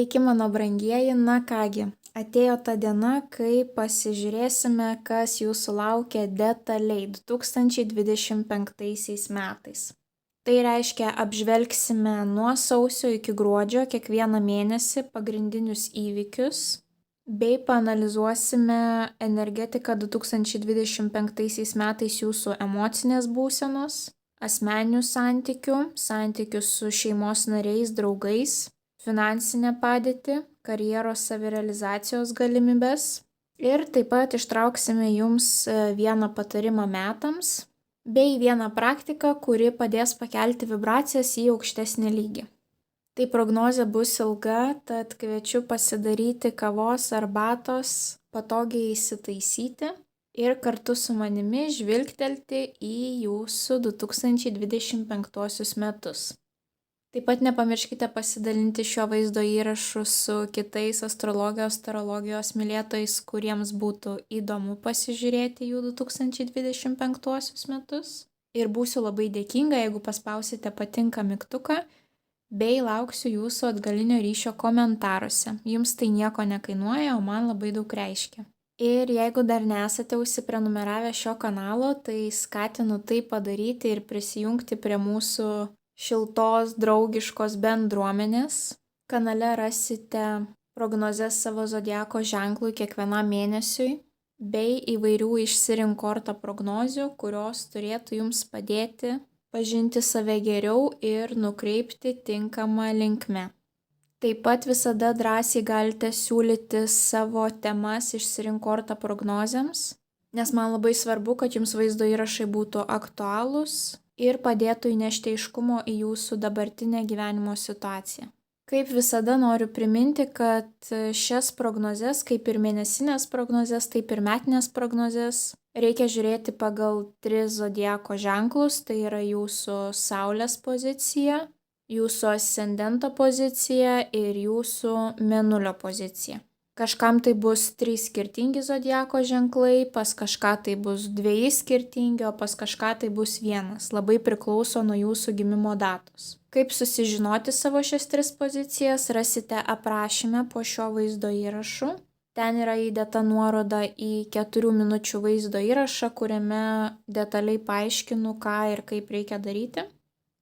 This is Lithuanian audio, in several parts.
Sveiki, mano brangieji, na kągi, atėjo ta diena, kai pasižiūrėsime, kas jūsų laukia detaliai 2025 metais. Tai reiškia, apžvelgsime nuo sausio iki gruodžio kiekvieną mėnesį pagrindinius įvykius, bei paanalizuosime energetiką 2025 metais jūsų emocinės būsenos, asmeninių santykių su šeimos nariais, draugais, finansinę padėtį, karjeros savirealizacijos galimybes ir taip pat ištrauksime jums vieną patarimą metams bei vieną praktiką, kuri padės pakelti vibracijas į aukštesnį lygį. Tai prognozė bus ilga, tad kviečiu pasidaryti kavos arbatos, patogiai įsitaisyti ir kartu su manimi žvilgtelti į jūsų 2025 metus. Taip pat nepamirškite pasidalinti šio vaizdo įrašu su kitais astrologijos, tarologijos mylėtojais, kuriems būtų įdomu pasižiūrėti jų 2025 metus. Ir būsiu labai dėkinga, jeigu paspausite patinka mygtuką, bei lauksiu jūsų atgalinio ryšio komentaruose. Jums tai nieko nekainuoja, o man labai daug reiškia. Ir jeigu dar nesate užsiprenumeravę šio kanalo, tai skatinu tai padaryti ir prisijungti prie mūsų šiltos, draugiškos bendruomenės. Kanale rasite prognozes savo zodiako ženklui kiekvienam mėnesiui, bei įvairių išsirinkortą prognozių, kurios turėtų jums padėti pažinti save geriau ir nukreipti tinkamą linkme. Taip pat visada drąsiai galite siūlyti savo temas išsirinkortą prognozėms, nes man labai svarbu, kad jums vaizdo įrašai būtų aktualūs ir padėtų įnešti aiškumo į jūsų dabartinę gyvenimo situaciją. Kaip visada noriu priminti, kad šias prognozes, kaip ir mėnesinės prognozes, taip ir metinės prognozes, reikia žiūrėti pagal 3 zodiako ženklus, tai yra jūsų Saulės pozicija, jūsų ascendento pozicija ir jūsų Mėnulio pozicija. Kažkam tai bus 3 skirtingi zodiako ženklai, pas kažką tai bus 2 skirtingi, o pas kažką tai bus 1. Labai priklauso nuo jūsų gimimo datos. Kaip susižinoti savo šias 3 pozicijas, rasite aprašyme po šio vaizdo įrašu. Ten yra įdėta nuoroda į 4 minučių vaizdo įrašą, kuriame detaliai paaiškinu, ką ir kaip reikia daryti.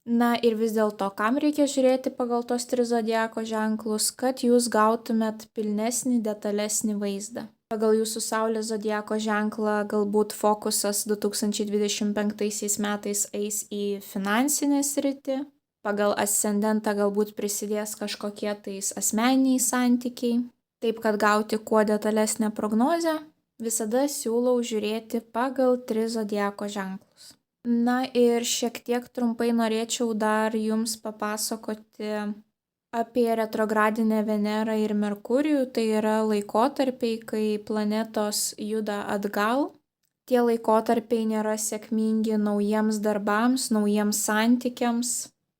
Na ir vis dėlto, kam reikia žiūrėti pagal tos 3 zodiako ženklus, kad jūs gautumėt pilnesnį, detalesnį vaizdą. Pagal jūsų Saulės zodiako ženklą galbūt fokusas 2025 metais eis į finansinę sritį, pagal ascendentą galbūt prisidės kažkokie tais asmeniniai santykiai. Taip, kad gauti kuo detalesnę prognozę, visada siūlau žiūrėti pagal 3 zodiako ženklus. Na ir šiek tiek trumpai norėčiau dar jums papasakoti apie retrogradinę Venerą ir Merkurijų. Tai yra laikotarpiai, kai planetos juda atgal. Tie laikotarpiai nėra sėkmingi naujiems darbams, naujiems santykiams.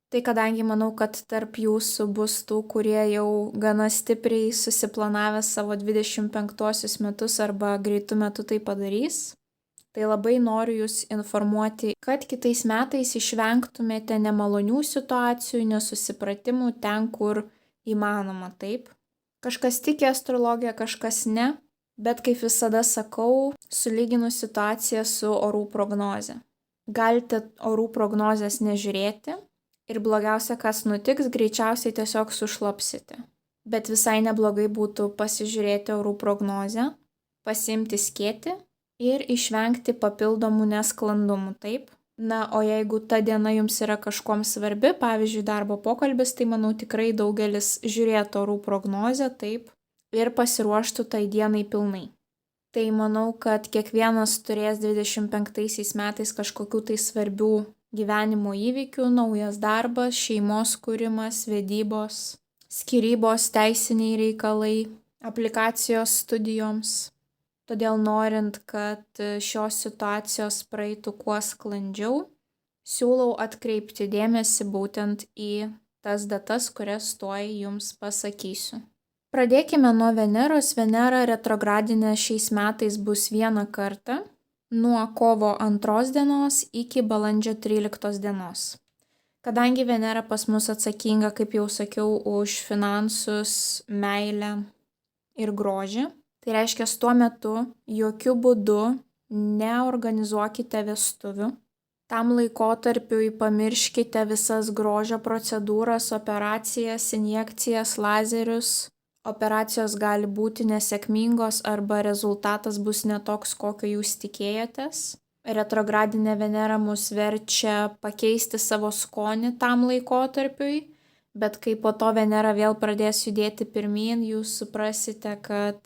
Tai kadangi manau, kad tarp jūsų bus tų, kurie jau gana stipriai susiplanavę savo 25 metus arba greitų metų tai padarys, tai labai noriu jūs informuoti, kad kitais metais išvengtumėte nemalonių situacijų, nesusipratimų ten, kur įmanoma, taip. Kažkas tiki astrologiją, kažkas ne, bet kaip visada sakau, sulyginu situaciją su orų prognoze. Galite orų prognozės nežiūrėti ir blogiausia, kas nutiks, greičiausiai tiesiog sušlapsite. Bet visai neblogai būtų pasižiūrėti orų prognozę, pasiimti skėtį ir išvengti papildomų nesklandumų, taip? Na, o jeigu ta diena jums yra kažkuom svarbi, pavyzdžiui, darbo pokalbis, tai manau tikrai daugelis žiūrėtų orų prognozę, taip, ir pasiruoštų tai dienai pilnai. Tai manau, kad kiekvienas turės 25 metais kažkokių tai svarbių gyvenimo įvykių, naujas darbas, šeimos kūrimas, vedybos, skyrybos, teisiniai reikalai, aplikacijos studijoms. Todėl norint, kad šios situacijos praeitų kuo sklandžiau, siūlau atkreipti dėmesį būtent į tas datas, kurias tuoj jums pasakysiu. Pradėkime nuo Veneros. Venera retrogradinė šiais metais bus 1 kartą, nuo kovo 2 dienos iki balandžio 13 dienos. Kadangi Venera pas mus atsakinga, kaip jau sakiau, už finansus, meilę ir grožį, tai reiškia, tuo metu jokių būdų neorganizuokite vestuvių. Tam laikotarpiui pamirškite visas grožio procedūras, operacijas, injekcijas, lazerius. Operacijos gali būti nesėkmingos arba rezultatas bus netoks, kokio jūs tikėjotės. Retrogradinė Venera mus verčia pakeisti savo skonį tam laikotarpiui, bet kai po to Venera vėl pradės judėti pirmyn, jūs suprasite, kad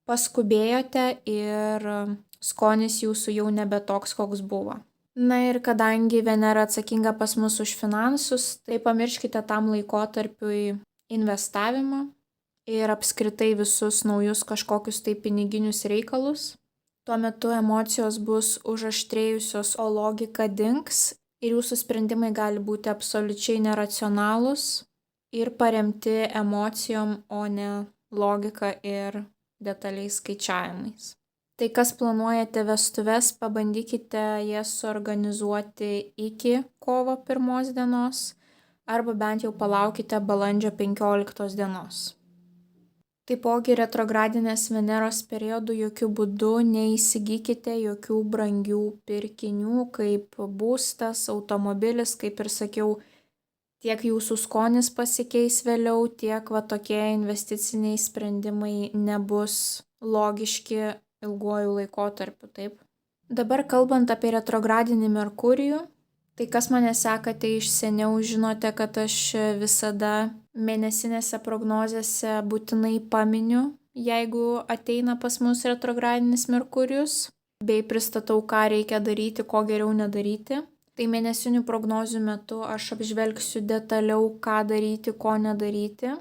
paskubėjote ir skonis jūsų jau nebe toks, koks buvo. Na ir kadangi Venera atsakinga pas mus už finansus, tai pamirškite tam laikotarpiui investavimą ir apskritai visus naujus kažkokius tai piniginius reikalus. Tuo metu emocijos bus užaštrėjusios, o logika dings ir jūsų sprendimai gali būti absoliučiai neracionalūs ir paremti emocijom, o ne logika ir detaliais skaičiavimais. Tai kas planuojate vestuves, pabandykite jas suorganizuoti iki kovo 1 dienos arba bent jau palaukite balandžio 15 dienos. Taipogi retrogradinės Veneros periodu jokių būdų neįsigykite jokių brangių pirkinių, kaip būstas, automobilis, kaip ir sakiau, tiek jūsų skonis pasikeis vėliau, tiek tokie investiciniai sprendimai nebus logiški ilguoju laikotarpiu, taip. Dabar kalbant apie retrogradinį Merkurijų, tai kas mane sekate iš seniau, žinote, kad aš visada mėnesinėse prognozėse būtinai paminiu, jeigu ateina pas mus retrogradinis Merkurijus, bei pristatau, ką reikia daryti, ko geriau nedaryti. Tai mėnesinių prognozių metu aš apžvelgsiu detaliau, ką daryti, ko nedaryti.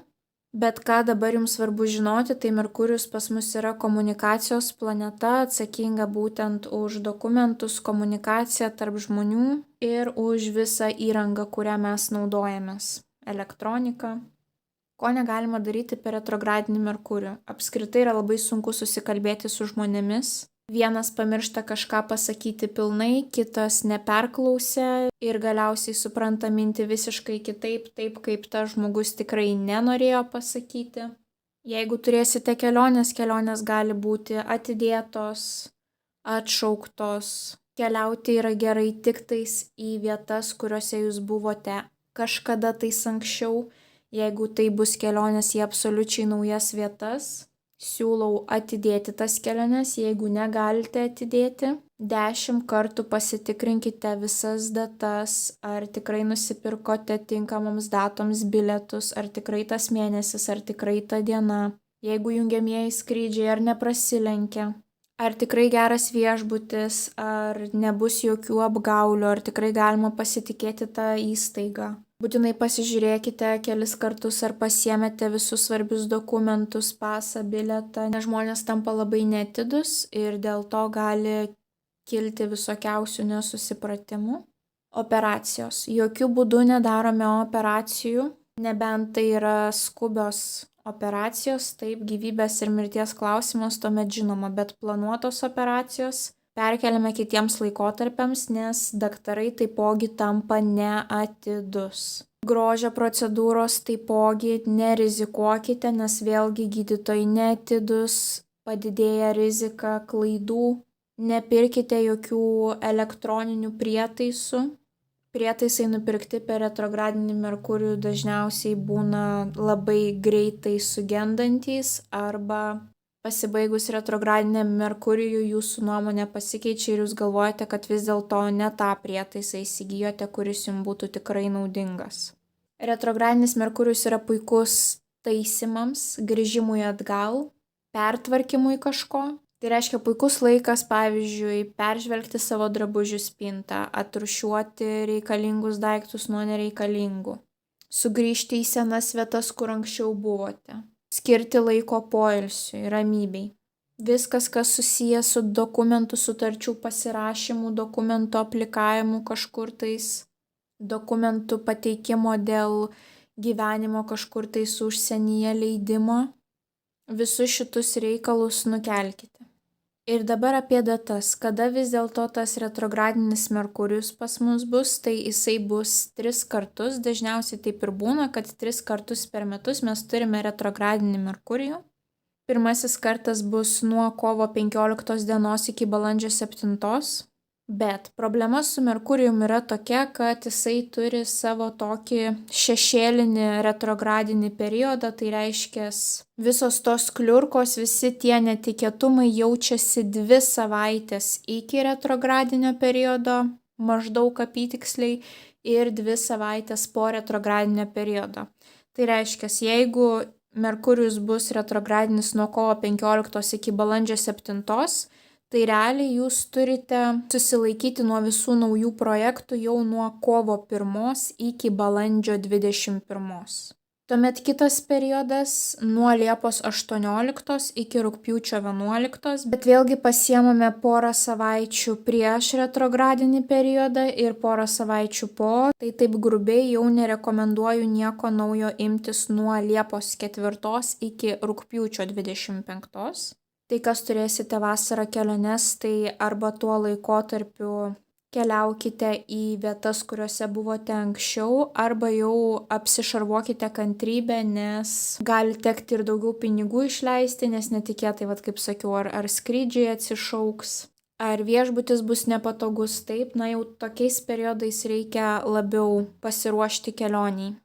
Bet ką dabar jums svarbu žinoti, tai Merkurijus pas mus yra komunikacijos planeta, atsakinga būtent už dokumentus, komunikaciją tarp žmonių ir už visą įrangą, kurią mes naudojamės, elektroniką. Ko negalima daryti per retrogradinį Merkurijų? Apskritai yra labai sunku susikalbėti su žmonėmis. Vienas pamiršta kažką pasakyti pilnai, kitas neperklausia ir galiausiai supranta mintį visiškai kitaip, taip kaip tas žmogus tikrai nenorėjo pasakyti. Jeigu turėsite kelionės gali būti atidėtos, atšauktos. Keliauti yra gerai tik tais į vietas, kuriuose jūs buvote kažkada tais anksčiau. Jeigu tai bus kelionės į absoliučiai naujas vietas, siūlau atidėti tas keliones, jeigu negalite atidėti. 10 kartų pasitikrinkite visas datas, ar tikrai nusipirkote tinkamoms datoms bilietus, ar tikrai tas mėnesis, ar tikrai ta diena. Jeigu jungiamieji skrydžiai ar neprasilenkia, ar tikrai geras viešbutis, ar nebus jokių apgaulių, ar tikrai galima pasitikėti tą įstaigą. Būtinai pasižiūrėkite kelis kartus, ar pasiėmėte visus svarbius dokumentus, pasą, bilietą, nes žmonės tampa labai neatidus ir dėl to gali kilti visokiausių nesusipratimų. Operacijos. Jokių būdų nedarome operacijų, nebent tai yra skubios operacijos, taip, gyvybės ir mirties klausimas tuomet žinoma, bet planuotos operacijos perkeliame kitiems laikotarpiams, nes daktarai taipogi tampa neatidus. Grožio procedūros taipogi nerizikuokite, nes vėlgi gydytojai neatidus, padidėja rizika klaidų. Nepirkite jokių elektroninių prietaisų. Prietaisai nupirkti per retrogradinį Merkurijų dažniausiai būna labai greitai sugendantys arba pasibaigus retrogradiniam Merkurijui jūsų nuomonė pasikeičia ir jūs galvojate, kad vis dėlto ne tą prietaisą įsigijote, kuris jums būtų tikrai naudingas. Retrogradinis Merkurijus yra puikus taisymams, grįžimui atgal, pertvarkymui kažko. Tai reiškia puikus laikas, pavyzdžiui, peržvelgti savo drabužių spintą, atrūšiuoti reikalingus daiktus nuo nereikalingų, sugrįžti į senas vietas, kur anksčiau buvote. Skirti laiko poilsiui, ramybei. Viskas, kas susijęs su dokumentų sutarčių pasirašymu, dokumentų aplikavimu kažkur tais, dokumentų pateikimo dėl gyvenimo kažkur tais užsienyje leidimo, visus šitus reikalus nukelkite. Ir dabar apie datas, kada vis dėlto tas retrogradinis Merkurijus pas mus bus, tai jisai bus 3 kartus, dažniausiai taip ir būna, kad 3 kartus per metus mes turime retrogradinį Merkurijų. Pirmasis kartas bus nuo kovo 15 dienos iki balandžio 7. Bet problema su Merkurijum yra tokia, kad jisai turi savo tokį šešėlinį retrogradinį periodą, tai reiškia visos tos kliurkos, visi tie netikėtumai jaučiasi 2 savaitės iki retrogradinio periodo, maždaug apytiksliai, ir 2 savaitės po retrogradinio periodo. Tai reiškia, jeigu Merkurijus bus retrogradinis nuo kovo 15 iki balandžio 7, tai realiai jūs turite susilaikyti nuo visų naujų projektų jau nuo kovo 1 iki balandžio 21. Tuomet kitas periodas nuo Liepos 18 iki rugpjūčio 11, bet vėlgi pasiemame porą savaičių prieš retrogradinį periodą ir porą savaičių po, tai taip grubiai jau nerekomenduoju nieko naujo imtis nuo Liepos 4 iki rugpjūčio 25. Tai kas turėsite vasarą keliones, tai arba tuo laikotarpiu keliaukite į vietas, kuriuose buvote anksčiau, arba jau apsišarvuokite kantrybę, nes gali tekti ir daugiau pinigų išleisti, nes netikėtai, kaip sakiau, ar skrydžiai atsišauks, ar viešbutis bus nepatogus, taip, jau tokiais periodais reikia labiau pasiruošti kelioniai.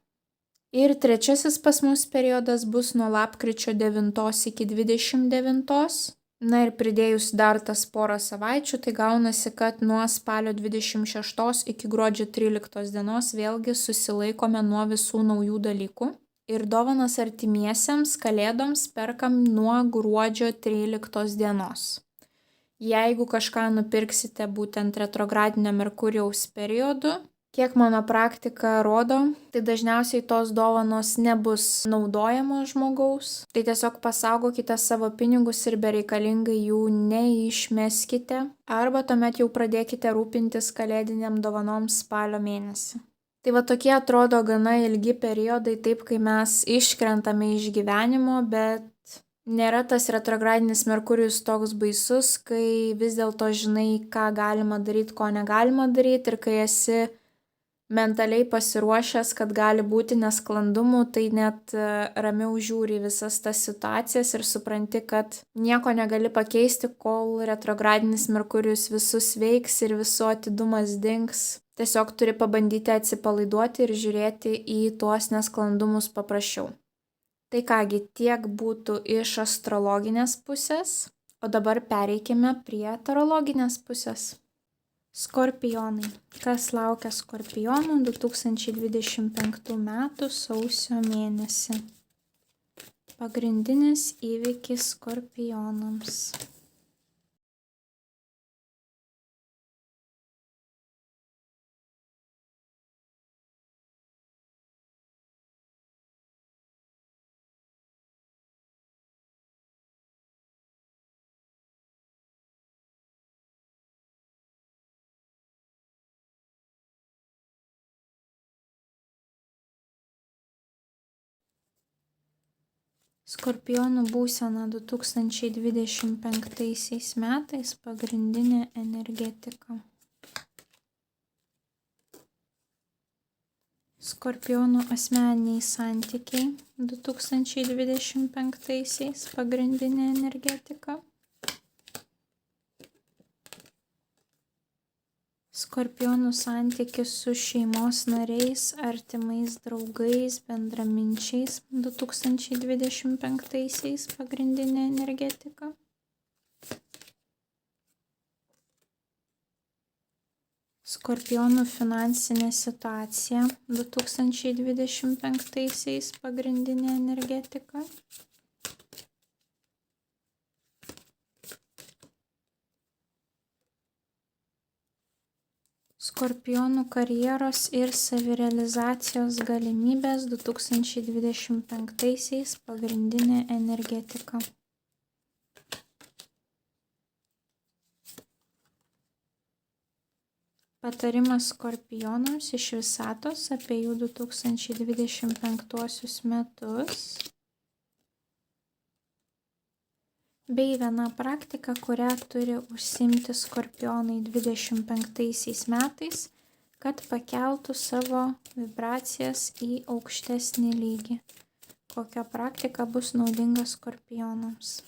Ir trečiasis pas mus periodas bus nuo lapkričio 9 iki 29. Ir pridėjus dar tas porą savaičių, tai gaunasi, kad nuo spalio 26 iki gruodžio 13 dienos vėlgi susilaikome nuo visų naujų dalykų. Ir dovanas artimiesiems kalėdoms perkam nuo gruodžio 13 dienos. Jeigu kažką nupirksite būtent retrogradinio Merkurijaus periodu, kiek mano praktika rodo, tai dažniausiai tos dovanos nebus naudojamos žmogaus. Tai tiesiog pasaugokite savo pinigus ir bereikalingai jų neišmeskite. Arba tuomet jau pradėkite rūpintis kalėdiniam dovanom spalio mėnesį. Tai tokie atrodo gana ilgi periodai, taip kai mes iškrentame iš gyvenimo, bet nėra tas retrogradinis Merkurijus toks baisus, kai vis dėlto žinai, ką galima daryti, ko negalima daryti, ir kai esi mentaliai pasiruošęs, kad gali būti nesklandumų, tai net ramiau žiūri visas tas situacijas ir supranti, kad nieko negali pakeisti, kol retrogradinis Merkurijus visus veiks ir visų atidumas dings. Tiesiog turi pabandyti atsipalaiduoti ir žiūrėti į tuos nesklandumus paprasčiau. Tai kągi, tiek būtų iš astrologinės pusės, o dabar pereikime prie tarologinės pusės. Skorpionai. Kas laukia Skorpionų 2025 m. sausio mėnesį? Pagrindinis įvykis Skorpionams. Skorpionų būsena 2025 metais pagrindinė energetika. Skorpionų asmeniniai santykiai 2025 pagrindinė energetika. Skorpionų santykis su šeimos nariais, artimais draugais, bendraminčiais 2025 pagrindinė energetika. Skorpionų finansinė situacija 2025 pagrindinė energetika. Skorpionų karjeros ir savirealizacijos galimybės 2025 pagrindinė energetika. Patarimas Skorpionams iš visatos apie jų 2025 metus. Bei viena praktika, kurią turi užsiimti skorpionai 25 metais, kad pakeltų savo vibracijas į aukštesnį lygį. Kokia praktika bus naudinga skorpionams?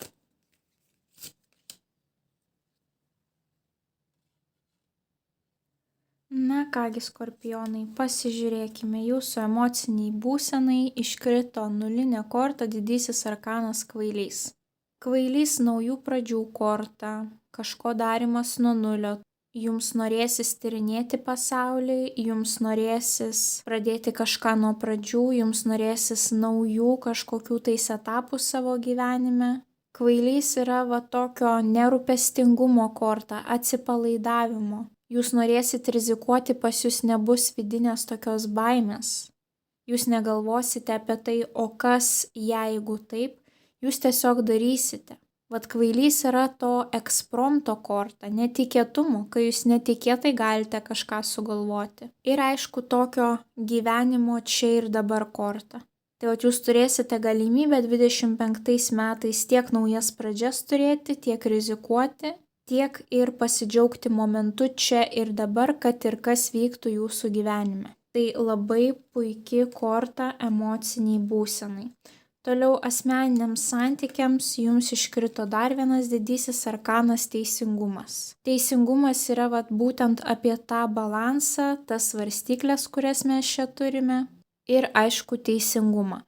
Na kągi skorpionai, pasižiūrėkime, jūsų emociniai būsenai iškrito nulinė korta, didysis arkanas kvailys. Kvailys naujų pradžių korta, kažko darimas nuo nulio. Jums norėsis tyrinėti pasaulį, jums norėsis pradėti kažką nuo pradžių, jums norėsis naujų kažkokių tais etapų savo gyvenime. Kvailys yra va tokio nerūpestingumo korta, atsipalaidavimo. Jūs norėsit rizikuoti, pas jūs nebus vidinės tokios baimės. Jūs negalvosite apie tai, o kas jeigu taip, jūs tiesiog darysite. Vat kvailys yra to ekspromto korta, netikėtumo, kai jūs netikėtai galite kažką sugalvoti. Ir aišku, tokio gyvenimo čia ir dabar korta. Tai vat jūs turėsite galimybę 25 metais tiek naujas pradžias turėti, tiek rizikuoti, tiek ir pasidžiaugti momentu čia ir dabar, kad ir kas vyktų jūsų gyvenime. Tai labai puikia korta emociniai būsenai. Toliau asmeniniams santykiams jums iškrito dar vienas didysis arkanas teisingumas. Teisingumas yra būtent apie tą balansą, tas svarstyklės, kurias mes čia turime, ir aišku teisingumą.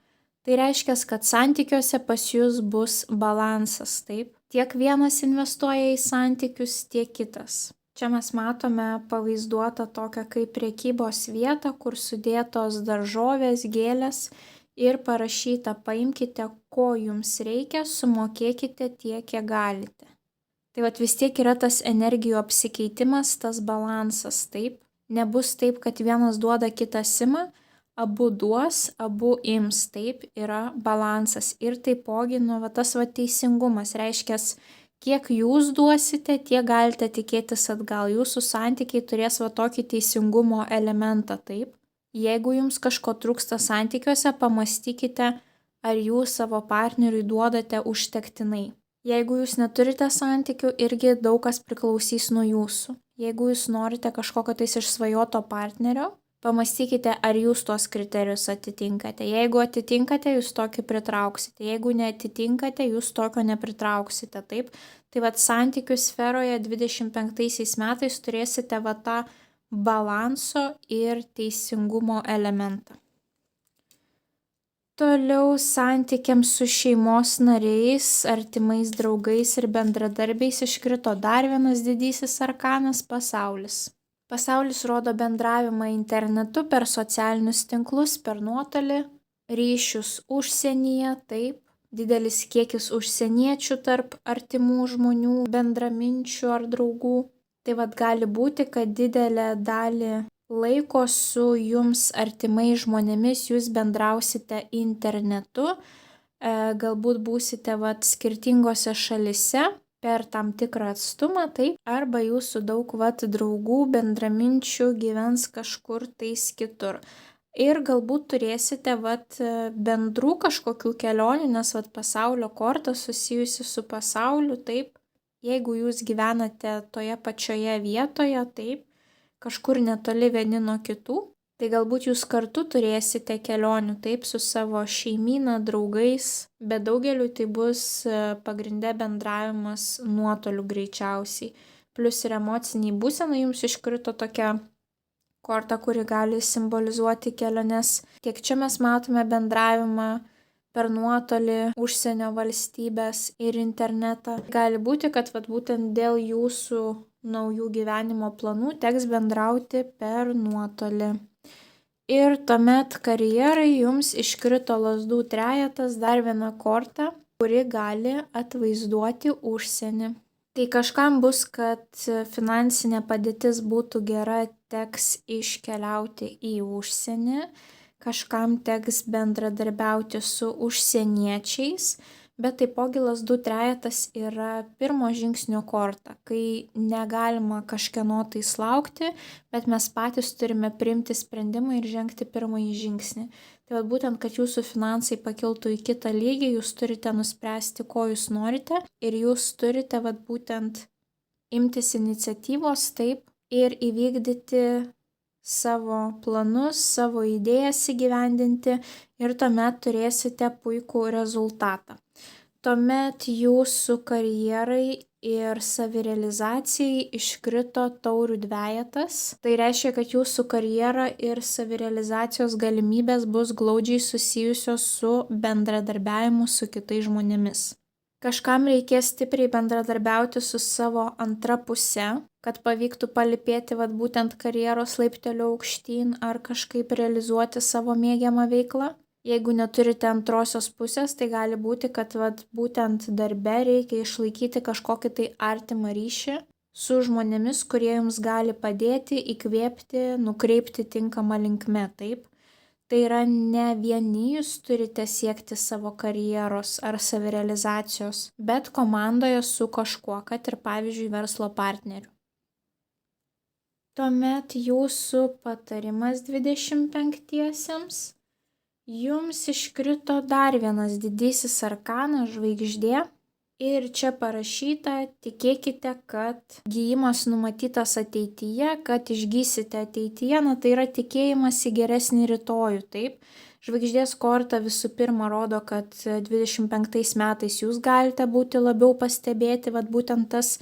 Tai reiškia, kad santykiuose pas jūs bus balansas, taip? Tiek vienas investuoja į santykius, tiek kitas. Čia mes matome pavaizduotą tokią kaip prekybos vietą, kur sudėtos daržovės, gėlės ir parašyta, paimkite, ko jums reikia, sumokėkite tiek, kiek galite. Tai vis tiek yra tas energijų apsikeitimas, tas balansas, taip? Nebus taip, kad vienas duoda, kitas ima, abu duos, abu ims, taip, yra balansas. Ir taipogi, tas teisingumas, reiškia, kiek jūs duosite, tiek galite tikėtis atgal. Jūsų santykiai turės tokį teisingumo elementą, taip. Jeigu jums kažko trūksta santykiuose, pamastykite, ar jūs savo partneriui duodate užtektinai. Jeigu jūs neturite santykių, irgi daug kas priklausys nuo jūsų. Jeigu jūs norite kažkokio tais išsvajoto partnerio, pamastykite, ar jūs tuos kriterijus atitinkate. Jeigu atitinkate, jūs tokį pritrauksite. Jeigu neatitinkate, jūs tokio nepritrauksite. Taip? Tai santykių sferoje 25 metais turėsite tą balanso ir teisingumo elementą. Toliau santykiams su šeimos nariais, artimais draugais ir bendradarbiais iškrito dar vienas didysis arkanas – pasaulis. Pasaulis rodo bendravimą internetu, per socialinius tinklus, per nuotolį, ryšius užsienyje, taip, didelis kiekis užsieniečių tarp artimų žmonių, bendraminčių ar draugų. Tai gali būti, kad didelę dalį laiko su jums artimai žmonėmis jūs bendrausite internetu, galbūt būsite skirtingose šalise, per tam tikrą atstumą, taip, arba jūsų daug draugų, bendraminčių gyvens kažkur tais kitur. Ir galbūt turėsite bendrų kažkokių kelionių, nes pasaulio korta susijusi su pasauliu, taip, jeigu jūs gyvenate toje pačioje vietoje, taip, kažkur netoli vieni nuo kitų, tai galbūt jūs kartu turėsite kelionių, taip, su savo šeimyna, draugais, bet daugeliu tai bus pagrinde bendravimas nuotoliu greičiausiai. Plius ir emociniai būsenai jums iškrito tokia korta, kuri gali simbolizuoti keliones. Tiek čia mes matome bendravimą per nuotolį, užsienio valstybės ir internetą. Gali būti, kad būtent dėl jūsų naujų gyvenimo planų teks bendrauti per nuotolį. Ir tuomet karjerai jums iškrito lazdų trejetas, dar viena korta, kuri gali atvaizduoti užsienį. Tai kažkam bus, kad finansinė padėtis būtų gera, teks iškeliauti į užsienį, kažkam teks bendradarbiauti su užsieniečiais, Bet taipogi lazdų trejetas yra pirmo žingsnio korta, kai negalima kažkieno tais laukti, bet mes patys turime priimti sprendimą ir žengti pirmąjį žingsnį. Tai vat būtent, kad jūsų finansai pakiltų į kitą lygį, jūs turite nuspręsti, ko jūs norite ir jūs turite vat būtent imtis iniciatyvos taip ir įvykdyti savo planus, savo idėjas įgyvendinti ir tuomet turėsite puikų rezultatą. Tuomet jūsų karjerai ir savirealizacijai iškrito taurių dvejetas. Tai reiškia, kad jūsų karjera ir savirealizacijos galimybės bus glaudžiai susijusios su bendradarbiavimu su kitais žmonėmis. Kažkam reikės stipriai bendradarbiauti su savo antra puse, kad pavyktų palipėti vat būtent karjeros laipteliu aukštyn ar kažkaip realizuoti savo mėgiamą veiklą. Jeigu neturite antrosios pusės, tai gali būti, kad vat būtent darbe reikia išlaikyti kažkokį tai artimą ryšį su žmonėmis, kurie jums gali padėti, įkvėpti, nukreipti tinkamą linkme, taip. Tai yra ne vieni jūs turite siekti savo karjeros ar savirealizacijos, bet komandoje su kažkuo, kad ir pavyzdžiui verslo partneriu. Tuomet jūsų patarimas 25-iesiems. Jums iškrito dar vienas didysis arkanas žvaigždė ir čia parašyta, tikėkite, kad gijimas numatytas ateityje, kad išgysite ateityje, tai yra tikėjimas į geresnį rytojų, taip. Žvaigždės korta visų pirma rodo, kad 25 metais jūs galite būti labiau pastebėti, vat būtent tas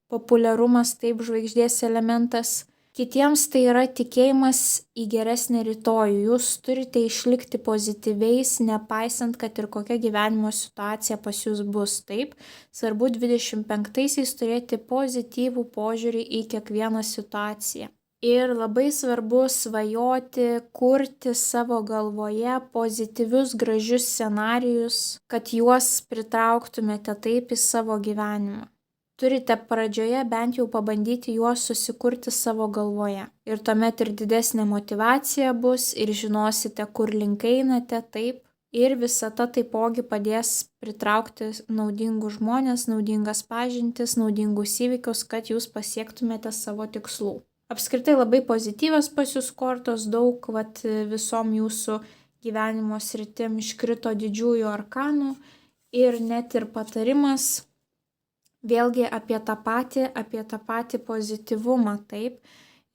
populiarumas, taip, žvaigždės elementas. Kitiems tai yra tikėjimas į geresnį rytojų. Jūs turite išlikti pozityviais, nepaisant, kad ir kokia gyvenimo situacija pas jūs bus. Taip, svarbu 25-aisiais turėti pozityvų požiūrį į kiekvieną situaciją. Ir labai svarbu svajoti, kurti savo galvoje pozityvius, gražius scenarijus, kad juos pritrauktumėte taip į savo gyvenimą. Turite pradžioje bent jau pabandyti juos susikurti savo galvoje. Ir tuomet ir didesnė motyvacija bus, ir žinosite, kur link einate, taip. Ir visata taipogi padės pritraukti naudingus žmonės, naudingas pažintis, naudingus įvykius, kad jūs pasiektumėte savo tikslų. Apskritai labai pozityvios pas jūs kortos, daug visom jūsų gyvenimo sritim iškrito didžiųjų arkanų ir net ir patarimas. Vėlgi apie tą patį pozityvumą, taip.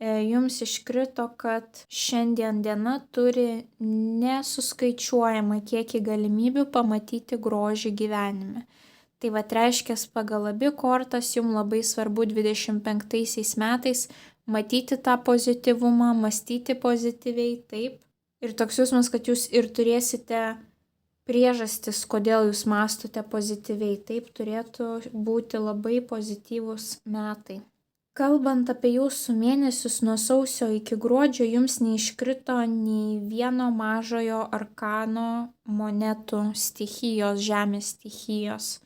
Jums iškrito, kad šiandien diena turi nesuskaičiuojamą kiekį galimybių pamatyti grožį gyvenime. Tai reiškia, pagal abi kortas jums labai svarbu 25 metais matyti tą pozityvumą, mąstyti pozityviai, taip. Ir toks jausmas, kad jūs ir turėsite priežastis, kodėl jūs mąstote pozityviai. Taip turėtų būti labai pozityvūs metai. Kalbant apie jūsų mėnesius nuo sausio iki gruodžio, jums neiškrito nei vieno mažojo arkano monetų stichijos, žemės stichijos.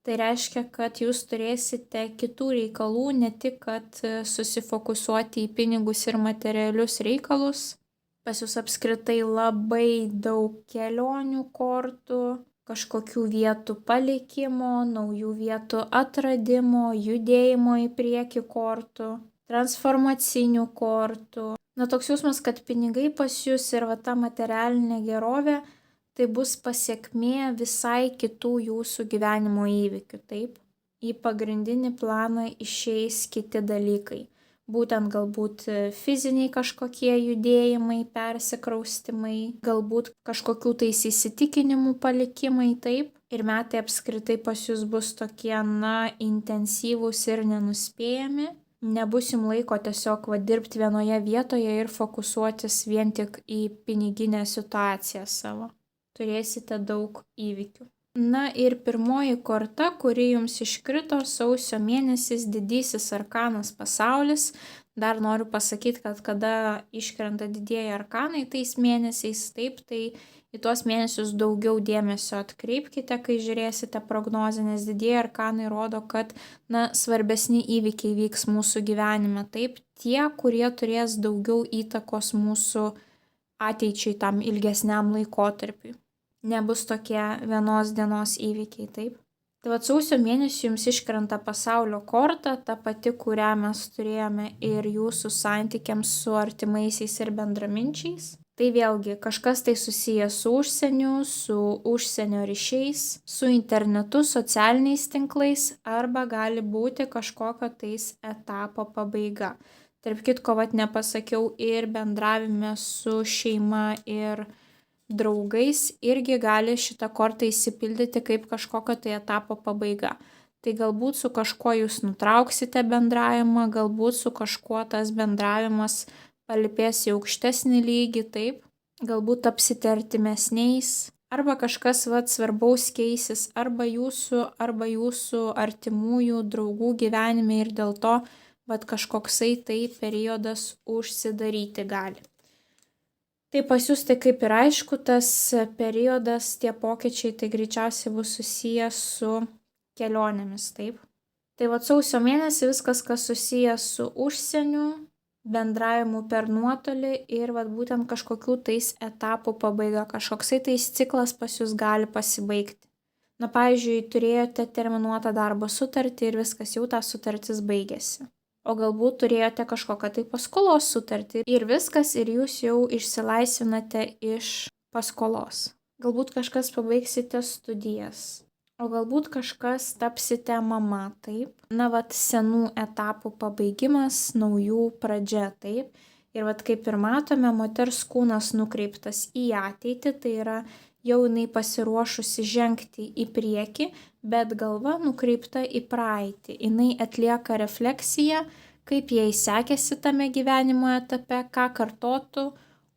Tai reiškia, kad jūs turėsite kitų reikalų, ne tik kad susifokusuoti į pinigus ir materialius reikalus. Pas jūs apskritai labai daug kelionių kortų, kažkokių vietų palikimo, naujų vietų atradimo, judėjimo į priekį kortų, transformacinių kortų. Toks jausmas, kad pinigai pas jūs ir ta materialinė gerovė, tai bus pasekmė visai kitų jūsų gyvenimo įvykių, taip. Į pagrindinį planą išeis kiti dalykai. Būtent galbūt fiziniai kažkokie judėjimai, persikraustimai, galbūt kažkokių tais įsitikinimų palikimai, taip. Ir metai apskritai pas jūs bus tokie, intensyvūs ir nenuspėjami. Nebus jums laiko tiesiog dirbti vienoje vietoje ir fokusuotis vien tik į piniginę situaciją savo. Turėsite daug įvykių. Ir pirmoji korta, kuri jums iškrito, sausio mėnesis, didysis arkanas pasaulis. Dar noriu pasakyti, kad kada iškrenta didieji arkanai tais mėnesiais, taip, tai į tuos mėnesius daugiau dėmesio atkreipkite, kai žiūrėsite prognozę, nes didieji arkanai rodo, kad svarbesni įvykiai vyks mūsų gyvenime, taip, tie, kurie turės daugiau įtakos mūsų ateičiai tam ilgesniam laikotarpiui. nebus tokie vienos dienos įvykiai, taip. Tai vat sausio mėnesį jums iškrenta pasaulio korta, ta pati, kurią mes turėjome ir jūsų santykiams su artimaisiais ir bendraminčiais. Tai vėlgi kažkas tai susijęs su užsieniu, su užsienio ryšiais, su internetu, socialiniais tinklais arba gali būti kažkokio tais etapo pabaiga. Tarp kitko, vat nepasakiau, ir bendravime su šeima ir draugais irgi gali šitą kortą įsipildyti kaip kažkokio tai etapo pabaiga. Tai galbūt su kažkuo jūs nutrauksite bendravimą, galbūt su kažkuo tas bendravimas palipės į aukštesnį lygį, taip, galbūt tapsite artimesniais, arba kažkas svarbaus keisis arba jūsų artimųjų draugų gyvenime ir dėl to kažkoksai tai periodas užsidaryti gali. Tai pas jūs tai kaip ir aišku, tas periodas, tie pokyčiai tai greičiausiai bus susijęs su kelionėmis, taip. Tai sausio mėnesį viskas, kas susijęs su užsieniu, bendravimu per nuotolį ir būtent kažkokių tais etapų pabaiga, kažkoksai tais ciklas pas jūs gali pasibaigti. Na, pavyzdžiui, turėjote terminuotą darbo sutartį ir viskas, jau ta sutartis baigėsi. O galbūt turėjote kažkokią tai paskolos sutartį ir viskas, ir jūs jau išsilaisvinate iš paskolos. Galbūt kažkas pabaigsite studijas, o galbūt kažkas tapsite mama, taip. Na, senų etapų pabaigimas, naujų pradžia, taip. Ir kaip ir matome, moters kūnas nukreiptas į ateitį, tai yra jau jinai pasiruošusi žengti į priekį, bet galva nukreipta į praeitį. Jinai atlieka refleksiją, kaip jai sekėsi tame gyvenimo etape, ką kartotų,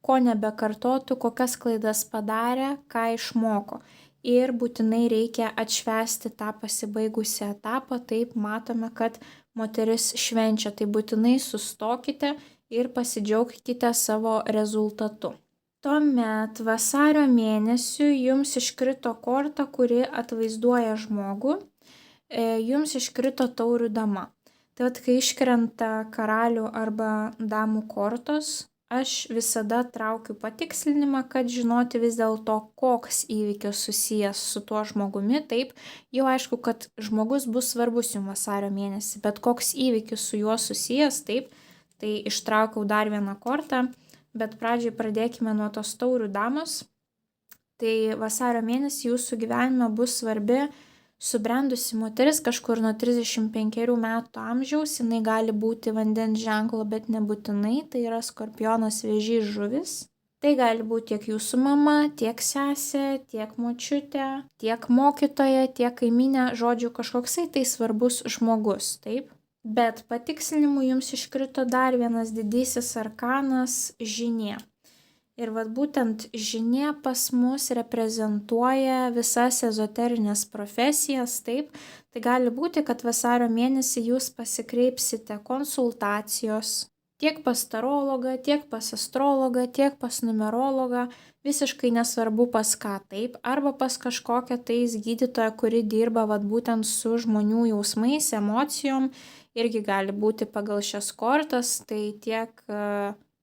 ko nebekartotų, kokias klaidas padarė, ką išmoko. Ir būtinai reikia atšvęsti tą pasibaigusią etapą, taip matome, kad moteris švenčia, tai būtinai sustokite ir pasidžiaugkite savo rezultatu. Tuomet vasario mėnesiu jums iškrito korta, kuri atvaizduoja žmogų, jums iškrito taurių dama. Tai kai iškrenta karalių arba damų kortos, aš visada traukiu patikslinimą, kad žinoti vis dėlto, koks įvykis susijęs su tuo žmogumi. Taip, jau aišku, kad žmogus bus svarbus jums vasario mėnesį, bet koks įvykis su juo susijęs, taip, tai ištraukiau dar vieną kortą. Bet pradžiai pradėkime nuo tos taurių damos. Tai vasario mėnesį jūsų gyvenime bus svarbi subrendusi moteris kažkur nuo 35 metų amžiaus. Jinai gali būti vandens ženklo, bet nebūtinai. Tai yra skorpionas, vėžys, žuvis. Tai gali būti tiek jūsų mama, tiek sesė, tiek močiutė, tiek mokytoja, tiek kaiminė. Žodžiu, kažkoksai tai svarbus žmogus, taip. Bet patikslinimų jums iškrito dar vienas didysis arkanas – žinė. Ir būtent žinė pas mus reprezentuoja visas ezoterinės profesijas, taip. Tai gali būti, kad vasario mėnesį jūs pasikreipsite konsultacijos tiek pas tarologą, tiek pas astrologą, tiek pas numerologą, visiškai nesvarbu pas ką, taip. Arba pas kažkokią tais gydytoją, kuri dirba būtent su žmonių jausmais, emocijom. Irgi gali būti pagal šias kortas, tai tiek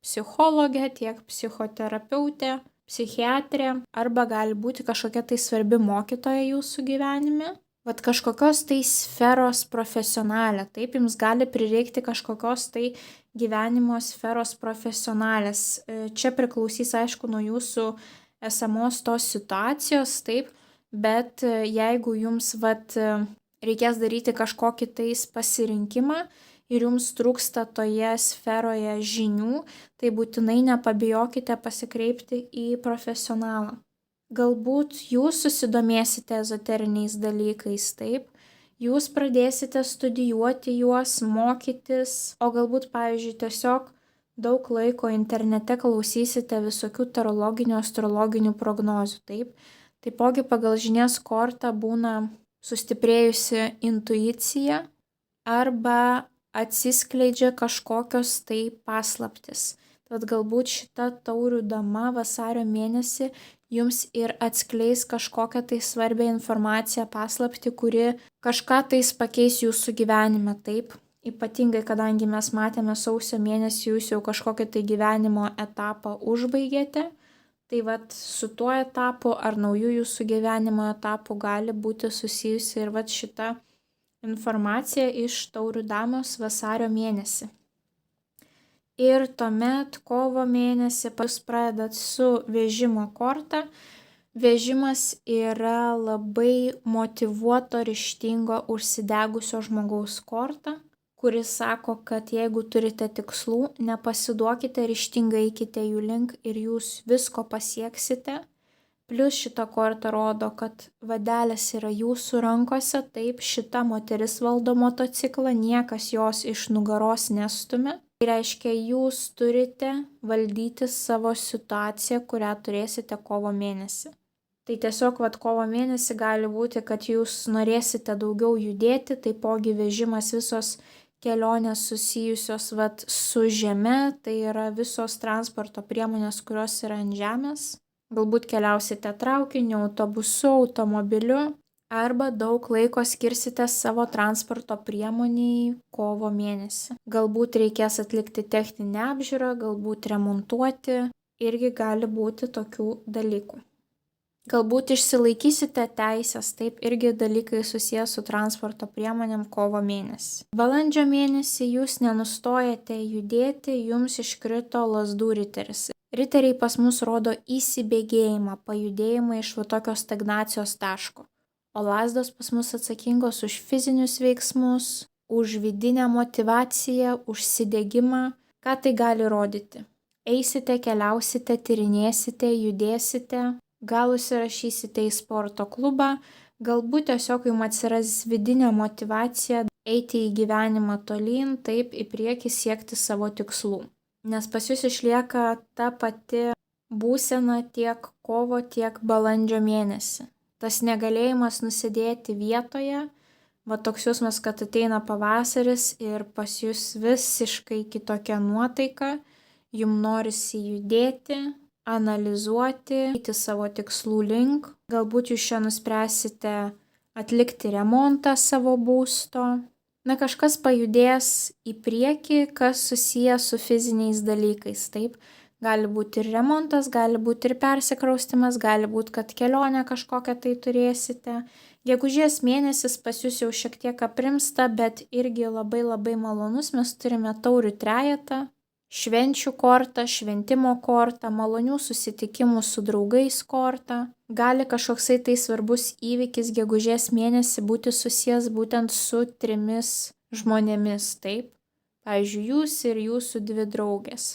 psichologė, tiek psichoterapeutė, psichiatrė, arba gali būti kažkokia tai svarbi mokytoja jūsų gyvenime. Kažkokios tai sferos profesionalė, taip, jums gali prireikti kažkokios tai gyvenimo sferos profesionalės. Čia priklausys, aišku, nuo jūsų esamos tos situacijos, taip, bet jeigu jums reikės daryti kažkokį tais pasirinkimą ir jums trūksta toje sferoje žinių, tai būtinai nepabijokite pasikreipti į profesionalą. Galbūt jūs susidomėsite ezoteriniais dalykais, taip, jūs pradėsite studijuoti juos, mokytis, o galbūt, pavyzdžiui, tiesiog daug laiko internete klausysite visokių tarologinių, astrologinių prognozių, taip. Taipogi pagal žinias kortą būna sustiprėjusi intuicija arba atsiskleidžia kažkokios tai paslaptis. Tad galbūt šita taurių dama vasario mėnesį jums ir atskleis kažkokią tai svarbią informaciją, paslaptį, kuri kažką tais pakeis jūsų gyvenime, taip. Ypatingai, kadangi mes matėme sausio mėnesį, jūs jau kažkokį tai gyvenimo etapą užbaigėte, Tai vat su tuo etapu ar naujų jūsų gyvenimo etapu gali būti susijusi ir vat šita informacija iš Taurių damos vasario mėnesį. Ir tuomet kovo mėnesį jūs pradedat su vežimo korta. Vežimas yra labai motyvuoto, ryžtingo, užsidegusio žmogaus korta, kuris sako, kad jeigu turite tikslų, nepasiduokite, ryžtingai eikite jų link ir jūs visko pasieksite. Plius šita korta rodo, kad vadelis yra jūsų rankose, taip šita moteris valdo motociklą, niekas jos iš nugaros nestumia. Tai reiškia, jūs turite valdyti savo situaciją, kurią turėsite kovo mėnesį. Tai tiesiog kovo mėnesį gali būti, kad jūs norėsite daugiau judėti, taipogi vežimas visos kelionės susijusios su žeme, tai yra visos transporto priemonės, kurios yra ant žemės. Galbūt keliausite traukiniu, autobusu, automobiliu, arba daug laiko skirsite savo transporto priemoniai kovo mėnesį. Galbūt reikės atlikti techninę apžiūrą, galbūt remontuoti, irgi gali būti tokių dalykų. Galbūt išsilaikysite teisės, taip irgi dalykai susijęs su transporto priemonėm kovo mėnesį. Balandžio mėnesį jūs nenustojate judėti, jums iškrito lazdų riteris. Riteriai pas mus rodo įsibėgėjimą, pajudėjimą iš tokio stagnacijos taško. O lazdos pas mus atsakingos už fizinius veiksmus, už vidinę motyvaciją, užsidegimą. Ką tai gali rodyti? Eisite, keliausite, tyrinėsite, judėsite. Gal užsirašysite į sporto klubą, galbūt tiesiog jums atsiras vidinė motyvacija eiti į gyvenimą tolyn, taip į priekį siekti savo tikslų. Nes pas jūs išlieka ta pati būsena tiek kovo, tiek balandžio mėnesį. Tas negalėjimas nusidėti vietoje, toks jausmas, kad ateina pavasaris ir pas jūs visiškai kitokia nuotaika, jums norisi judėti, analizuoti, eiti savo tikslų link. Galbūt jūs čia nuspręsite atlikti remontą savo būsto. Kažkas pajudės į priekį, kas susijęs su fiziniais dalykais, taip. Gali būti ir remontas, gali būti ir persikraustimas, gali būti, kad kelionę kažkokią tai turėsite. Gegužės mėnesis pas jūs jau šiek tiek aprimsta, bet irgi labai labai malonus. Mes turime taurių trejetą. Švenčių kortą, šventimo kortą, malonių susitikimų su draugais kortą. Gali kažkoksai tai svarbus įvykis gegužės mėnesį būti susijęs būtent su 3 žmonėmis, taip. Pavyzdžiui, jūs ir jūsų 2 draugės.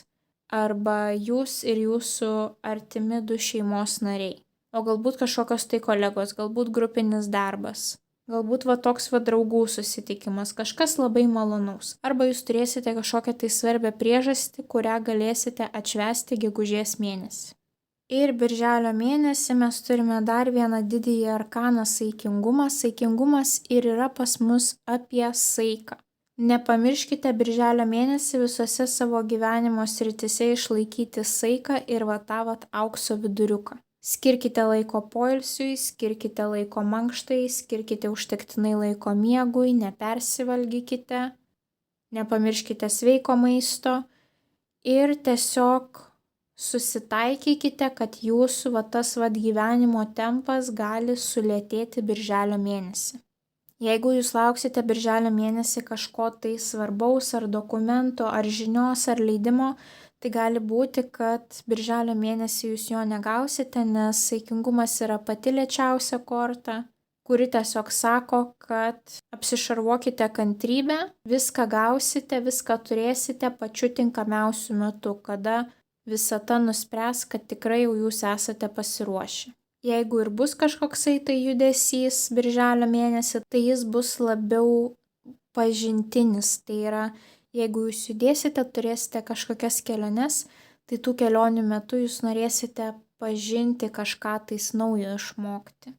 Arba jūs ir jūsų artimi 2 šeimos nariai. O galbūt kažkokios tai kolegos, galbūt grupinis darbas. Galbūt toks draugų susitikimas, kažkas labai malonaus. Arba jūs turėsite kažkokią tai svarbią priežastį, kurią galėsite atšvęsti gegužės mėnesį. Ir birželio mėnesį mes turime dar vieną didįjį arkaną saikingumą. Saikingumas ir yra pas mus apie saiką. Nepamirškite birželio mėnesį visose savo gyvenimo srityse išlaikyti saiką ir tą aukso viduriuką. Skirkite laiko poilsiui, skirkite laiko mankštai, skirkite užtektinai laiko miegui, nepersivalgykite, nepamirškite sveiko maisto ir tiesiog susitaikykite, kad jūsų tas gyvenimo tempas gali sulėtėti birželio mėnesį. Jeigu jūs lauksite birželio mėnesį kažko tai svarbaus ar dokumento, ar žinios, ar leidimo, tai gali būti, kad birželio mėnesį jūs jo negausite, nes saikingumas yra pati lėčiausia korta, kuri tiesiog sako, kad apsišarvuokite kantrybę, viską gausite, viską turėsite pačiu tinkamiausiu metu, kada visata nuspręs, kad tikrai jau jūs esate pasiruošę. Jeigu ir bus kažkoksai tai judesys birželio mėnesį, tai jis bus labiau pažintinis, tai yra jeigu jūs judėsite, turėsite kažkokias keliones, tai tų kelionių metu jūs norėsite pažinti kažką tais naujo išmokti.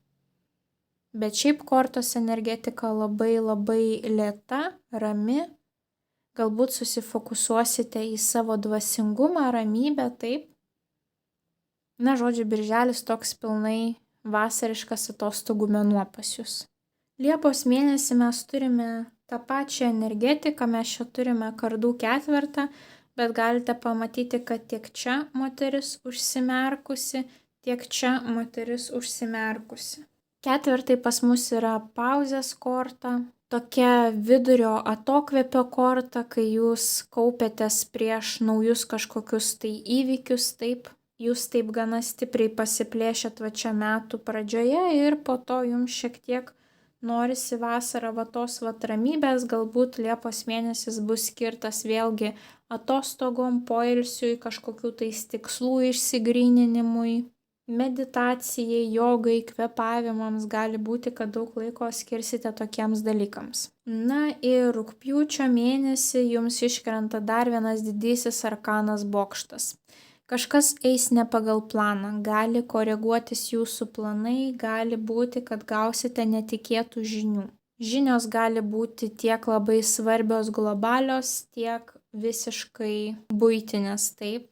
Bet šiaip kortos energetika labai labai lėta, rami. Galbūt susifokusuosite į savo dvasingumą, ramybę, taip. Žodžiu, birželis toks pilnai vasariškas atostogų mėnuo pas jūs. Liepos mėnesį mes turime tą pačią energetiką, mes čia turime kardų ketvertą, bet galite pamatyti, kad tiek čia moteris užsimerkusi, tiek čia moteris užsimerkusi. Ketvirtai pas mus yra pauzės korta. Tokia vidurio atokvėpio korta, kai jūs kaupiatės prieš naujus kažkokius tai įvykius, taip. Jūs taip gana stipriai pasiplėšėt va čia metų pradžioje ir po to jums šiek tiek norisi vasarą va tos va ramybės, galbūt Liepos mėnesis bus skirtas vėlgi atostogom, poilsiui, kažkokių tais tikslų išsigryninimui, meditacijai, jogai, kvėpavimams, gali būti, kad daug laiko skirsite tokiems dalykams. Na ir rugpjūčio mėnesį jums iškrenta dar vienas didysis arkanas bokštas. Kažkas eis ne pagal planą, gali koreguotis jūsų planai, gali būti, kad gausite netikėtų žinių. Žinios gali būti tiek labai svarbios globalios, tiek visiškai buitinės, taip.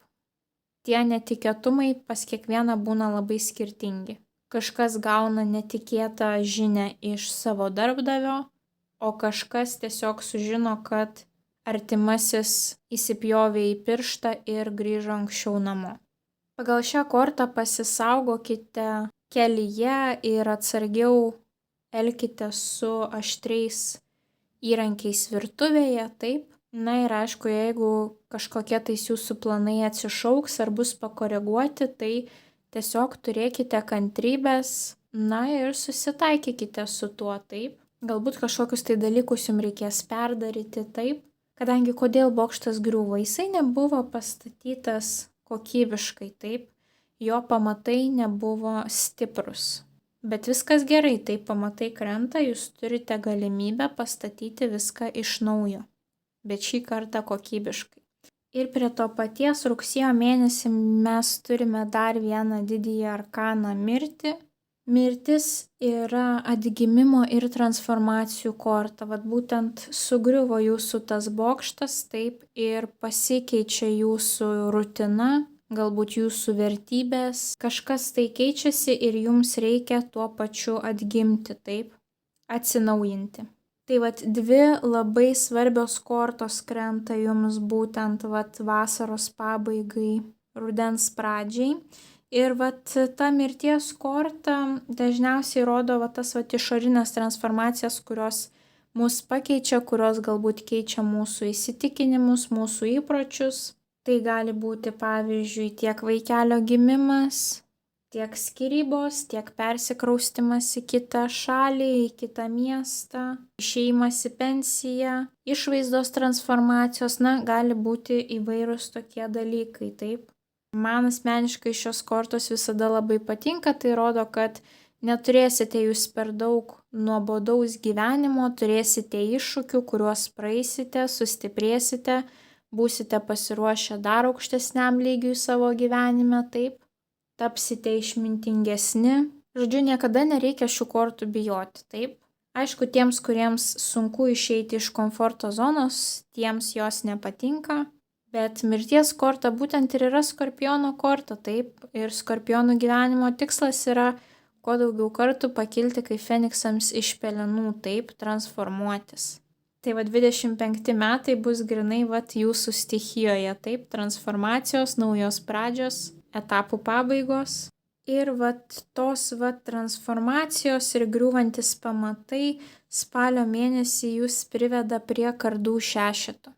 Tie netikėtumai pas kiekvieną būna labai skirtingi. Kažkas gauna netikėtą žinią iš savo darbdavio, o kažkas tiesiog sužino, kad artimasis įsipjovė į pirštą ir grįžo anksčiau namo. Pagal šią kortą pasisaugokite kelyje ir atsargiau elkite su aštriais įrankiais virtuvėje, taip. Na ir aišku, jeigu kažkokie tais jūsų planai atsišauks ar bus pakoreguoti, tai tiesiog turėkite kantrybės, na ir susitaikykite su tuo, taip. Galbūt kažkokius tai dalykus jums reikės perdaryti, taip. Kadangi kodėl bokštas griuvo, jisai nebuvo pastatytas kokybiškai, taip, jo pamatai nebuvo stiprus. Bet viskas gerai, tai pamatai krenta, jūs turite galimybę pastatyti viską iš naujo, bet šį kartą kokybiškai. Ir prie to paties rugsėjo mėnesį mes turime dar vieną didįjį arkaną mirtį. Mirtis yra atgimimo ir transformacijų korta. Vat būtent sugriuvo jūsų tas bokštas, taip, ir pasikeičia jūsų rutina, galbūt jūsų vertybės. Kažkas tai keičiasi ir jums reikia tuo pačiu atgimti, taip, atsinaujinti. Tai vat dvi labai svarbios kortos krenta jums būtent vat vasaros pabaigai, rudens pradžiai. Ir vat ta mirties korta dažniausiai rodo vat tas vat išorinės transformacijas, kurios mus pakeičia, kurios galbūt keičia mūsų įsitikinimus, mūsų įpročius. Tai gali būti pavyzdžiui tiek vaikelio gimimas, tiek skyrybos, tiek persikraustymas į kitą šalį, į kitą miestą, išėjimas į pensiją, išvaizdos transformacijos, na, gali būti įvairūs tokie dalykai, taip. Man asmeniškai šios kortos visada labai patinka, tai rodo, kad neturėsite jūs per daug nuobodaus gyvenimo, turėsite iššūkių, kuriuos praeisite, sustiprėsite, būsite pasiruošę dar aukštesniam lygiui savo gyvenime, taip, tapsite išmintingesni. Žodžiu, niekada nereikia šių kortų bijoti, taip. Aišku, tiems, kuriems sunku išeiti iš komforto zonos, tiems jos nepatinka. Bet mirties korta būtent ir yra skorpiono korta, taip, ir skorpionų gyvenimo tikslas yra kuo daugiau kartų pakilti kaip feniksams iš pelenų, taip, transformuotis. Tai va 25 metai bus grinai vat jūsų stichijoje, taip, transformacijos, naujos pradžios, etapų pabaigos. Ir vat tos vat transformacijos ir griūvantis pamatai spalio mėnesį jūs priveda prie kardų šešeto.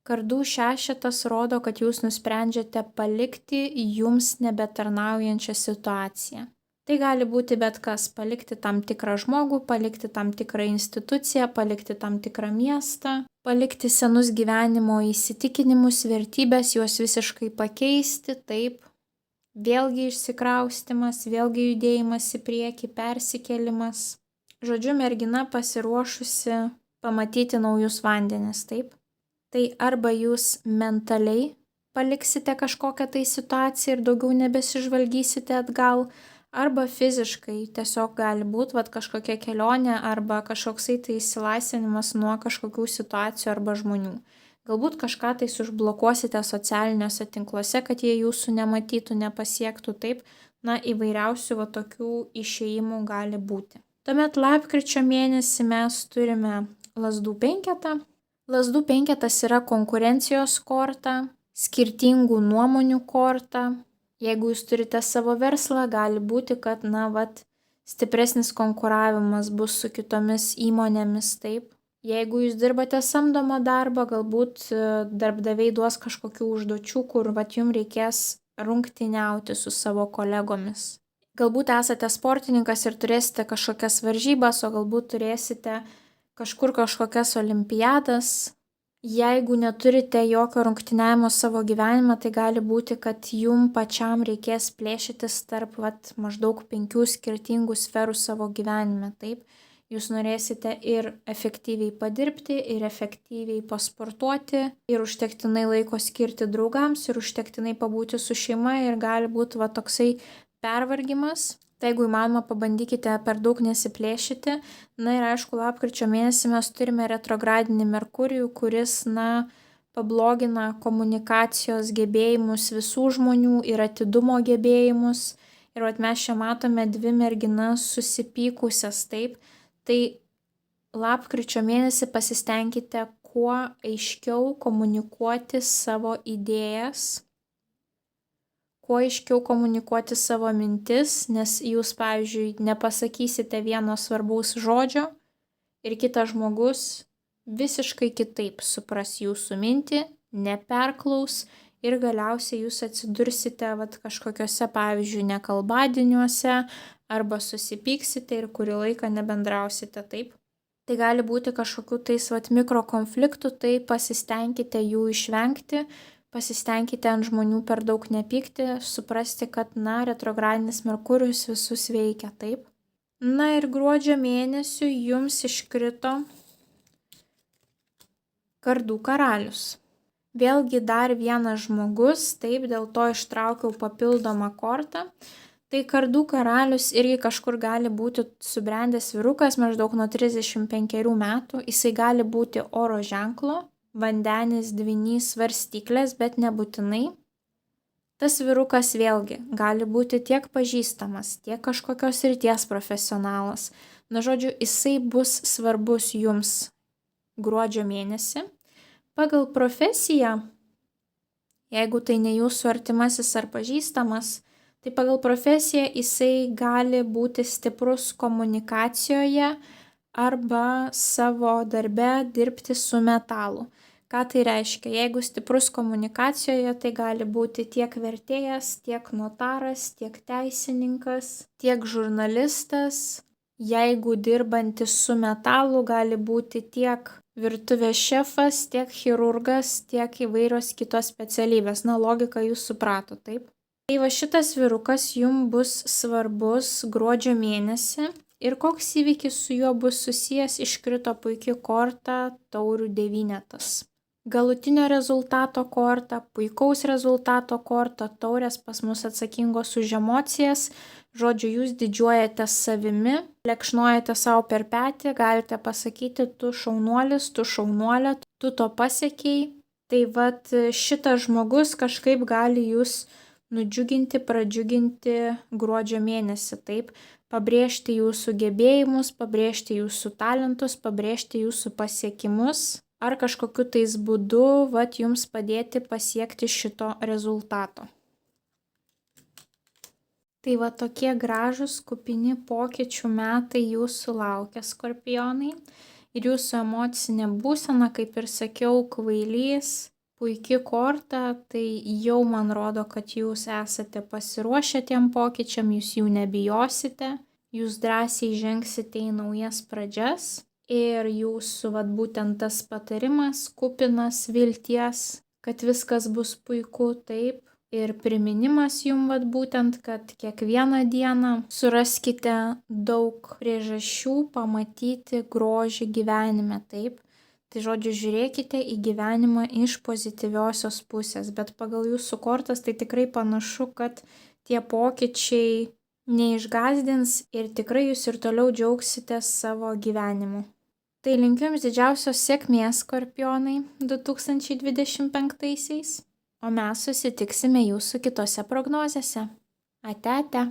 Kardų šešetas rodo, kad jūs nusprendžiate palikti jums nebetarnaujančią situaciją. Tai gali būti bet kas, palikti tam tikrą žmogų, palikti tam tikrą instituciją, palikti tam tikrą miestą, palikti senus gyvenimo įsitikinimus, vertybės, juos visiškai pakeisti, taip. Vėlgi išsikraustimas, vėlgi judėjimas į priekį, persikėlimas. Žodžiu, mergina pasiruošusi pamatyti naujus vandenis, taip. Tai arba jūs mentaliai paliksite kažkokią tai situaciją ir daugiau nebesižvalgysite atgal, arba fiziškai tiesiog gali būti vat kažkokia kelionė arba kažkoksai tai išsilaisvinimas nuo kažkokių situacijų arba žmonių. Galbūt kažką tai užblokuosite socialiniuose tinkluose, kad jie jūsų nematytų, nepasiektų, taip, na įvairiausių va tokių išėjimų gali būti. Tuomet lapkričio mėnesį mes turime lazdų penketą. Lazdų penketas yra konkurencijos korta, skirtingų nuomonių korta. Jeigu jūs turite savo verslą, gali būti, kad, stipresnis konkuravimas bus su kitomis įmonėmis, taip. Jeigu jūs dirbate samdomą darbą, galbūt darbdaviai duos kažkokių užduočių, kur jums reikės rungtyniauti su savo kolegomis. Galbūt esate sportininkas ir turėsite kažkokias varžybas, o galbūt turėsite kažkokias olimpiadas. Jeigu neturite jokio rungtyniavimo savo gyvenime, tai gali būti, kad jum pačiam reikės plėšytis tarp maždaug 5 skirtingų sferų savo gyvenime, taip. Jūs norėsite ir efektyviai padirbti, ir efektyviai pasportuoti, ir užtektinai laiko skirti draugams, ir užtektinai pabūti su šeima, ir gali būti toksai pervargimas. Tai jeigu įmanoma, pabandykite per daug nesiplėšyti. Ir aišku, lapkričio mėnesį mes turime retrogradinį Merkurijų, kuris, pablogina komunikacijos gebėjimus visų žmonių ir atidumo gebėjimus. Ir mes čia matome 2 merginas susipykusias, taip. Tai lapkričio mėnesį pasistengkite kuo aiškiau komunikuoti savo idėjas, kuo aiškiau komunikuoti savo mintis, nes jūs, pavyzdžiui, nepasakysite vieno svarbaus žodžio ir kitas žmogus visiškai kitaip supras jūsų mintį, neperklaus ir galiausiai jūs atsidursite kažkokiuose, pavyzdžiui, nekalbadieniuose arba susipyksite ir kurį laiką nebendrausite, taip. Tai gali būti kažkokių tais mikrokonfliktų, tai pasistengkite jų išvengti. Pasistengkite ant žmonių per daug nepykti, suprasti, kad, retrogradinis Merkurijus visus veikia, taip. Ir gruodžio mėnesių jums iškrito kardų karalius. Vėlgi dar vienas žmogus, taip, dėl to ištraukiau papildomą kortą. Tai kardų karalius irgi kažkur gali būti subrendęs vyrukas, maždaug nuo 35 metų. Jisai gali būti oro ženklo, vandenis, dvynys, svarstyklės, bet nebūtinai. Tas vyrukas vėlgi gali būti tiek pažįstamas, tiek kažkokios srities profesionalas. Žodžiu, jisai bus svarbus jums gruodžio mėnesį. Pagal profesiją, jeigu tai ne jūsų artimasis ar pažįstamas, tai pagal profesiją jisai gali būti stiprus komunikacijoje arba savo darbe dirbti su metalu. Ką tai reiškia? Jeigu stiprus komunikacijoje, tai gali būti tiek vertėjas, tiek notaras, tiek teisininkas, tiek žurnalistas. Jeigu dirbantis su metalu, gali būti tiek virtuvės šefas, tiek chirurgas, tiek įvairios kitos specialybės. Logiką jūs suprato, taip? Tai šitas vyrukas jums bus svarbus gruodžio mėnesį. Ir koks įvykis su juo bus susijęs, iškrito puikiai korta taurių 9. Galutinio rezultato korta, puikaus rezultato korta, taurės pas mus atsakingos už emocijas. Žodžiu, jūs didžiuojate savimi, plekšnojate savo per petį, galite pasakyti, tu šaunuolis, tu šaunuolė, tu to pasiekei. Tai šitas žmogus kažkaip gali jūs nudžiuginti, pradžiuginti gruodžio mėnesį, taip. Pabrėžti jūsų gebėjimus, pabrėžti jūsų talentus, pabrėžti jūsų pasiekimus ar kažkokiu tais būdu jums padėti pasiekti šito rezultato. Tai tokie gražūs, kupini pokyčių metai jūsų laukia, skorpionai. Ir jūsų emocinė būsena, kaip ir sakiau, kvailys, puiki korta, tai jau man rodo, kad jūs esate pasiruošę tiem pokyčiam, jūs jų nebijosite, jūs drąsiai žengsite į naujas pradžias ir jūsų būtent tas patarimas kupinas vilties, kad viskas bus puiku, taip. Ir priminimas jums būtent, kad kiekvieną dieną suraskite daug priežasčių pamatyti grožį gyvenime, taip. Tai žodžiu, žiūrėkite į gyvenimą iš pozityviosios pusės, bet pagal jūsų kortas tai tikrai panašu, kad tie pokyčiai neišgąsdins ir tikrai jūs ir toliau džiaugsitės savo gyvenimu. Tai linkiu jums didžiausios sėkmės, skorpionai, 2025-aisiais, o mes susitiksime jūsų kitose prognozėse. Ate, ate.